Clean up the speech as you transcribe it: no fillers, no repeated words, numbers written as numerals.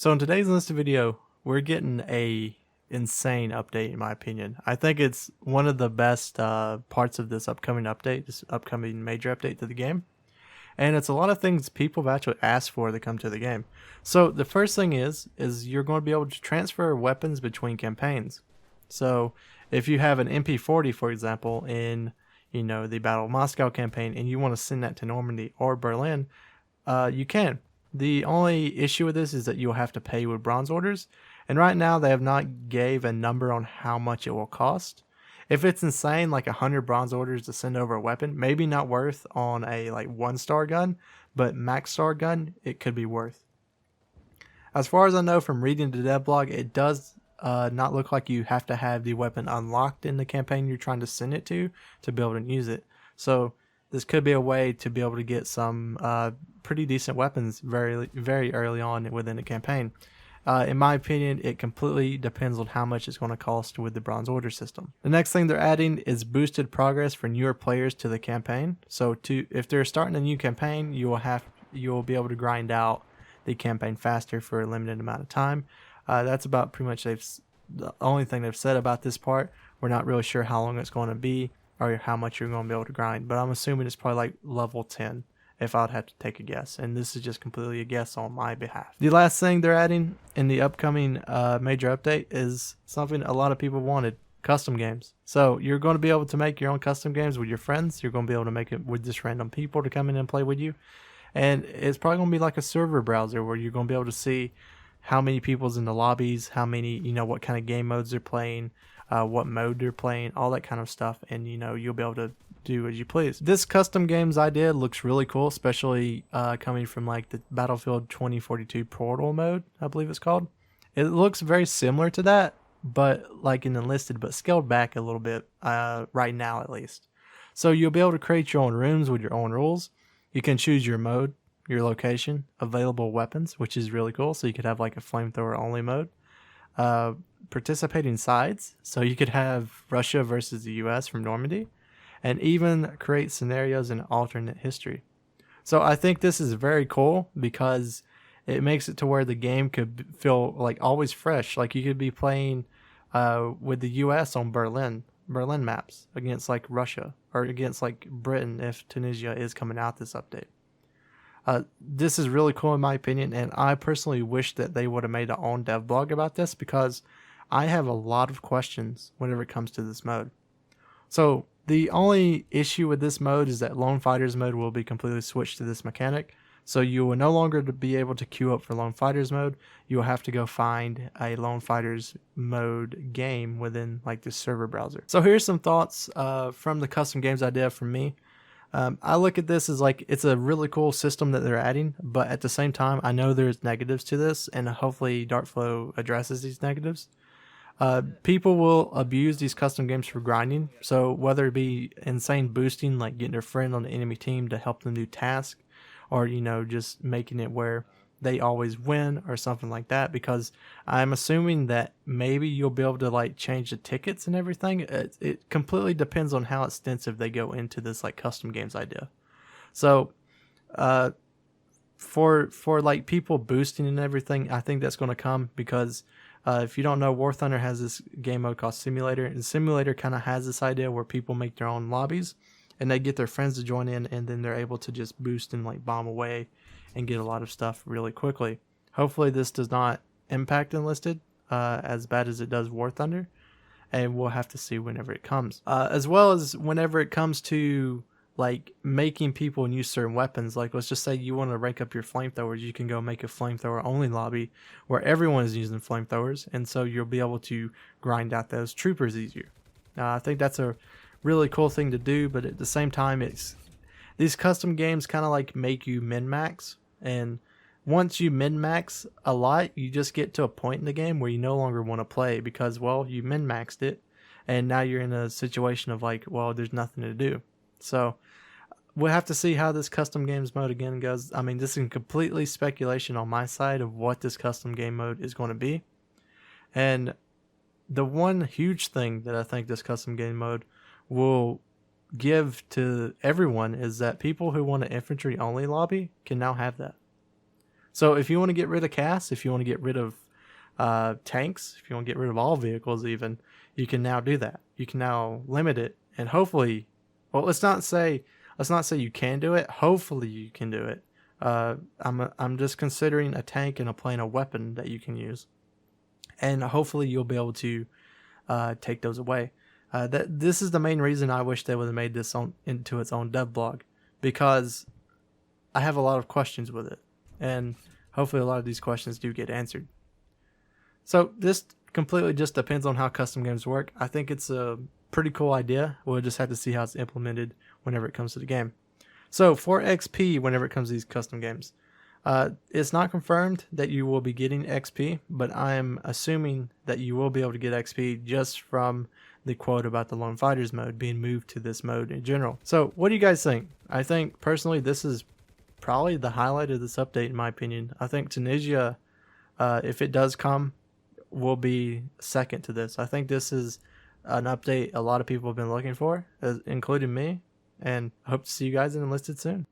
So in today's Enlisted video, we're getting a insane update in my opinion. I think it's one of the best parts of this upcoming update, this upcoming major update to the game. And it's a lot of things people have actually asked for to come to the game. So the first thing is you're going to be able to transfer weapons between campaigns. So if you have an MP40, for example, in the Battle of Moscow campaign, and you want to send that to Normandy or Berlin, you can. The only issue with this is that you'll have to pay with bronze orders, and right now they have not gave a number on how much it will cost. If it's insane, like 100 bronze orders to send over a weapon, maybe not worth on a like 1-star gun, but max star gun, it could be worth. As far as I know from reading the dev blog, it does not look like you have to have the weapon unlocked in the campaign you're trying to send it to be able to use it. So this could be a way to be able to get some pretty decent weapons very, very early on within the campaign. In my opinion, it completely depends on how much it's going to cost with the bronze order system. The next thing they're adding is boosted progress for newer players to the campaign. So if they're starting a new campaign, you'll be able to grind out the campaign faster for a limited amount of time. That's about pretty much the only thing they've said about this part. We're not really sure how long it's going to be or how much you're going to be able to grind, but I'm assuming it's probably like level 10 if I'd have to take a guess, and this is just completely a guess on my behalf. The last thing they're adding in the upcoming major update is something a lot of people wanted: custom games. So you're going to be able to make your own custom games with your friends. You're going to be able to make it with just random people to come in and play with you, and it's probably going to be like a server browser where you're going to be able to see how many people's in the lobbies, how many, what kind of game modes they're playing, what mode they're playing, all that kind of stuff, and you'll be able to do as you please. This custom games idea looks really cool, especially coming from like the Battlefield 2042 Portal mode, I believe it's called. It looks very similar to that, but like in Enlisted, but scaled back a little bit right now at least. So you'll be able to create your own rooms with your own rules. You can choose your mode, your location, available weapons, which is really cool. So you could have like a flamethrower only mode. Participating sides, so you could have Russia versus the US from Normandy, and even create scenarios in alternate history. So I think this is very cool because it makes it to where the game could feel like always fresh. Like you could be playing with the US on Berlin maps against like Russia, or against like Britain if Tunisia is coming out this update. This is really cool in my opinion, and I personally wish that they would have made their own dev blog about this because I have a lot of questions whenever it comes to this mode. So the only issue with this mode is that Lone Fighters mode will be completely switched to this mechanic. So you will no longer be able to queue up for Lone Fighters mode. You will have to go find a Lone Fighters mode game within like the server browser. So here's some thoughts from the custom games idea from me. I look at this as like it's a really cool system that they're adding, but at the same time, I know there's negatives to this, and hopefully Darkflow addresses these negatives. People will abuse these custom games for grinding, so whether it be insane boosting, like getting their friend on the enemy team to help them do tasks, or just making it where they always win or something like that, because I'm assuming that maybe you'll be able to like change the tickets and everything. It completely depends on how extensive they go into this like custom games idea. So for like people boosting and everything, I think that's going to come because if you don't know, War Thunder has this game mode called Simulator, and Simulator kind of has this idea where people make their own lobbies and they get their friends to join in, and then they're able to just boost and like bomb away and get a lot of stuff really quickly. Hopefully this does not impact Enlisted as bad as it does War Thunder, and we'll have to see whenever it comes. As well as whenever it comes to like making people use certain weapons, like let's just say you want to rank up your flamethrowers, you can go make a flamethrower only lobby where everyone is using flamethrowers, and so you'll be able to grind out those troopers easier. I think that's a really cool thing to do, but at the same time, these custom games kind of like make you min-max, and once you min-max a lot, you just get to a point in the game where you no longer want to play because, well, you min-maxed it, and now you're in a situation of like, well, there's nothing to do. So we'll have to see how this custom games mode again goes. I mean, this is completely speculation on my side of what this custom game mode is going to be. And the one huge thing that I think this custom game mode will give to everyone is that people who want an infantry only lobby can now have that. So if you want to get rid of CAS, if you want to get rid of tanks, if you want to get rid of all vehicles even, you can now do that. You can now limit it, and hopefully, well, let's not say you can do it. Hopefully you can do it. I'm just considering a tank and a plane a weapon that you can use, and hopefully you'll be able to take those away. This is the main reason I wish they would have made this into its own dev blog, because I have a lot of questions with it, and hopefully a lot of these questions do get answered. So this completely just depends on how custom games work. I think it's a pretty cool idea. We'll just have to see how it's implemented whenever it comes to the game. So for XP, whenever it comes to these custom games, it's not confirmed that you will be getting XP, but I'm assuming that you will be able to get XP just from the quote about the Lone Fighters mode being moved to this mode in general. So what do you guys think? I think personally this is probably the highlight of this update in my opinion. I think Tunisia, if it does come, will be second to this. I think this is an update a lot of people have been looking for, including me, and I hope to see you guys in Enlisted soon.